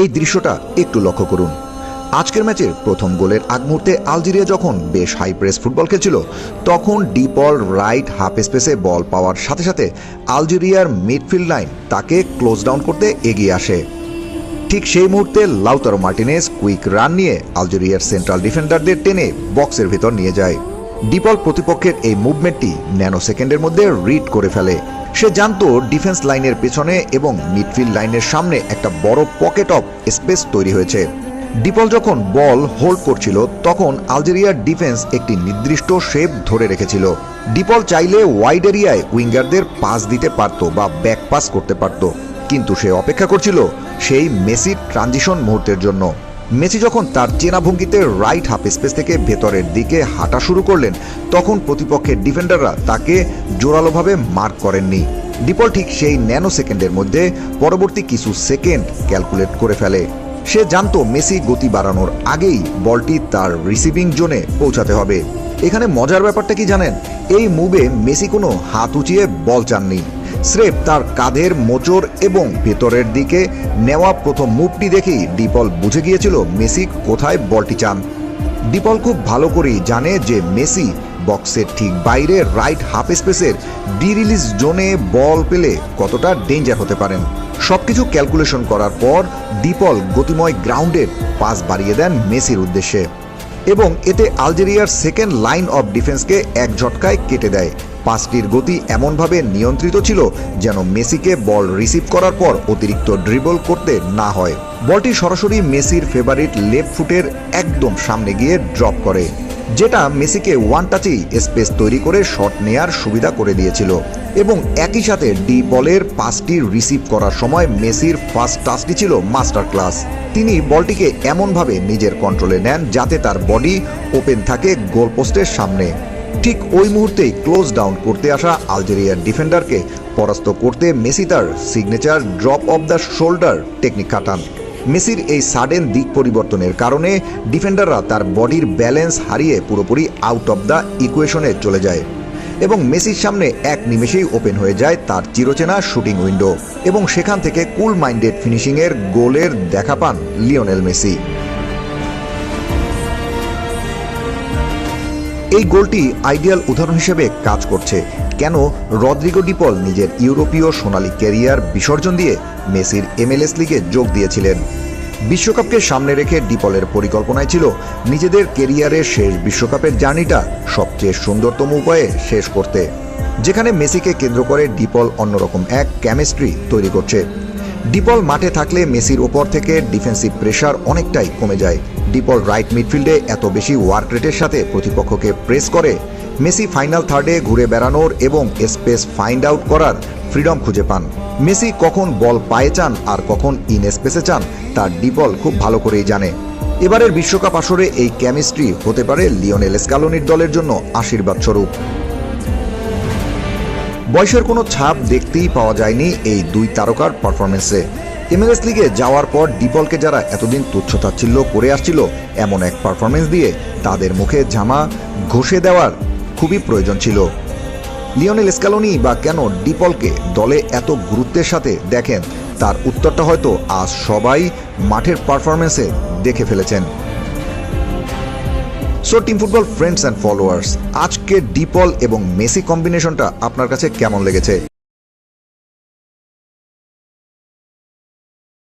এই দৃশ্যটা একটু লক্ষ্য করুন। আজকের ম্যাচের প্রথম গোলের আগ মুহূর্তে আলজেরিয়া যখন বেশ হাই প্রেস ফুটবল খেলছিল, তখন ডিপল রাইট হাফ স্পেসে বল পাওয়ার সাথে সাথে আলজেরিয়ার মিডফিল্ড লাইন তাকে ক্লোজ ডাউন করতে এগিয়ে আসে। ঠিক সেই মুহূর্তে লাউতারো মার্টিনেজ কুইক রান নিয়ে আলজেরিয়ার সেন্ট্রাল ডিফেন্ডারদের টেনে বক্সের ভিতর নিয়ে যায়। ডিপল প্রতিপক্ষের এই মুভমেন্টটি ন্যানো সেকেন্ডের মধ্যে রিড করে ফেলে। সে জানতো ডিফেন্স লাইনের পেছনে এবং মিডফিল্ড লাইনের সামনে একটা বড় পকেট অফ স্পেস তৈরি হয়েছে। ডিপল যখন বল হোল্ড করছিল, তখন আলজেরিয়ার ডিফেন্স একটি নির্দিষ্ট শেপ ধরে রেখেছিল। ডিপল চাইলে ওয়াইড এরিয়ায় উইঙ্গারদের পাস দিতে পারত বা ব্যাক পাস করতে পারত, কিন্তু সে অপেক্ষা করছিল সেই মেসির ট্রানজিশন মুহূর্তের জন্য। মেসি যখন তার চেনা ভঙ্গিতে রাইট হাফ স্পেস থেকে ভেতরের দিকে হাঁটা শুরু করলেন, তখন প্রতিপক্ষের ডিফেন্ডাররা তাকে জোরালোভাবে মার্ক করেননি। ডিপল ঠিক সেই ন্যানো সেকেন্ডের মধ্যে পরবর্তী কিছু সেকেন্ড ক্যালকুলেট করে ফেলে। সে জানতো মেসি গতি বাড়ানোর আগেই বলটি তার রিসিভিং জোনে পৌঁছাতে হবে। এখানে মজার ব্যাপারটা কি জানেন? এই মুভে মেসি কোনো হাত উঁচিয়ে বল চাননি। স্রেফ তার কাঁধের মোচড় এবং ভেতরের দিকে নেওয়া প্রথম মুভটি দেখেই ডিপল বুঝে গিয়েছিল মেসি কোথায় বলটি চান। ডিপল খুব ভালো করেই জানে যে মেসি বক্সের ঠিক বাইরে রাইট হাফ স্পেসের ডি রিলিজ জোনে বল পেলে কতটা ডেঞ্জার হতে পারেন। সবকিছু ক্যালকুলেশন করার পর ডিপল গতিময় গ্রাউন্ডের পাস বাড়িয়ে দেন মেসির উদ্দেশ্যে এবং এতে আলজেরিয়ার সেকেন্ড লাইন অফ ডিফেন্সকে এক ঝটকায় কেটে দেয়। পাসটির গতি এমনভাবে নিয়ন্ত্রিত ছিল যেন মেসিকে বল রিসিভ করার পর অতিরিক্ত ড্রিবল করতে না হয়। বলটি সরাসরি মেসির ফেভারিট লেফট ফুটের একদম সামনে গিয়ে ড্রপ করে, যেটা মেসিকে ওয়ান টাচেই স্পেস তৈরি করে শট নেয়ার সুবিধা করে দিয়েছিল। এবং একই সাথে ডিপলের পাসটি রিসিভ করার সময় মেসির ফার্স্ট টাচটি ছিল মাস্টার ক্লাস। তিনি বলটিকে এমনভাবে নিজের কন্ট্রোলে নেন যাতে তার বডি ওপেন থাকে গোলপোস্টের সামনে। ঠিক ওই মুহূর্তেই ক্লোজ ডাউন করতে আসা আলজেরিয়ার ডিফেন্ডারকে পরাস্ত করতে মেসি তার signature drop of the shoulder technique খাটান। মেসির এই সাডেন দিক পরিবর্তনের কারণে ডিফেন্ডাররা তার বডির ব্যালেন্স হারিয়ে পুরোপুরি আউট অফ দ্য ইকুয়েশনে চলে যায় এবং মেসির সামনে এক নিমেষেই ওপেন হয়ে যায় তার চিরচেনা শুটিং উইন্ডো এবং সেখান থেকে কুল মাইন্ডেড ফিনিশিংয়ের গোলের দেখা পান লিওনেল মেসি। এই গোলটি আইডিয়াল উদাহরণ হিসেবে কাজ করছে কেন রদ্রিগো ডিপল নিজের ইউরোপীয় সোনালী ক্যারিয়ার বিসর্জন দিয়ে মেসির MLS লিগে যোগ দিয়েছিলেন। বিশ্বকাপকে সামনে রেখে ডিপলের পরিকল্পনায় ছিল নিজেদের ক্যারিয়ারের শেষ বিশ্বকাপের জার্নিটা সবচেয়ে সুন্দরতম উপায়ে শেষ করতে, যেখানে মেসিকে কেন্দ্র করে ডিপল অন্যরকম এক কেমিস্ট্রি তৈরি করছে। ডিপল মাঠে থাকলে মেসির ওপর থেকে ডিফেন্সিভ প্রেশার অনেকটাই কমে যায়। ডিপল রাইট মিডফিল্ডে এত বেশি ওয়ার্ক রেটের সাথে প্রতিপক্ষকে প্রেস করে মেসি ফাইনাল থার্ডে ঘুরে বেড়ানোর এবং স্পেস ফাইন্ড আউট করার ফ্রিডম খুঁজে পান। মেসি কখন বল পায়ে চান আর কখন ইন স্পেসে চান তা ডিপল খুব ভালো করেই জানে। এবারের বিশ্বকাপ আসরে এই কেমিস্ট্রি হতে পারে লিওনেল স্ক্যালোনির দলের জন্য আশীর্বাদ স্বরূপ। বয়সের কোনো ছাপ দেখতেই পাওয়া যায়নি এই দুই তারকার পারফরমেন্সে। MLS লিগে যাওয়ার পর ডিপলকে যারা এতদিন তুচ্ছ-তাচ্ছিল্য করে আসছিল, এমন এক পারফরমেন্স দিয়ে তাদের মুখে ঝামা ঘষে দেওয়ার খুবই প্রয়োজন ছিল। লিওনেল স্ক্যালোনি বা কেন ডিপলকে দলে এত গুরুত্বের সাথে দেখেন, তার উত্তরটা হয়তো আজ সবাই মাঠের পারফরমেন্সে দেখে ফেলেছেন। So team football friends and followers, আজকে ডিপল এবং মেসি কম্বিনেশনটা আপনার কাছে কেমন লেগেছে?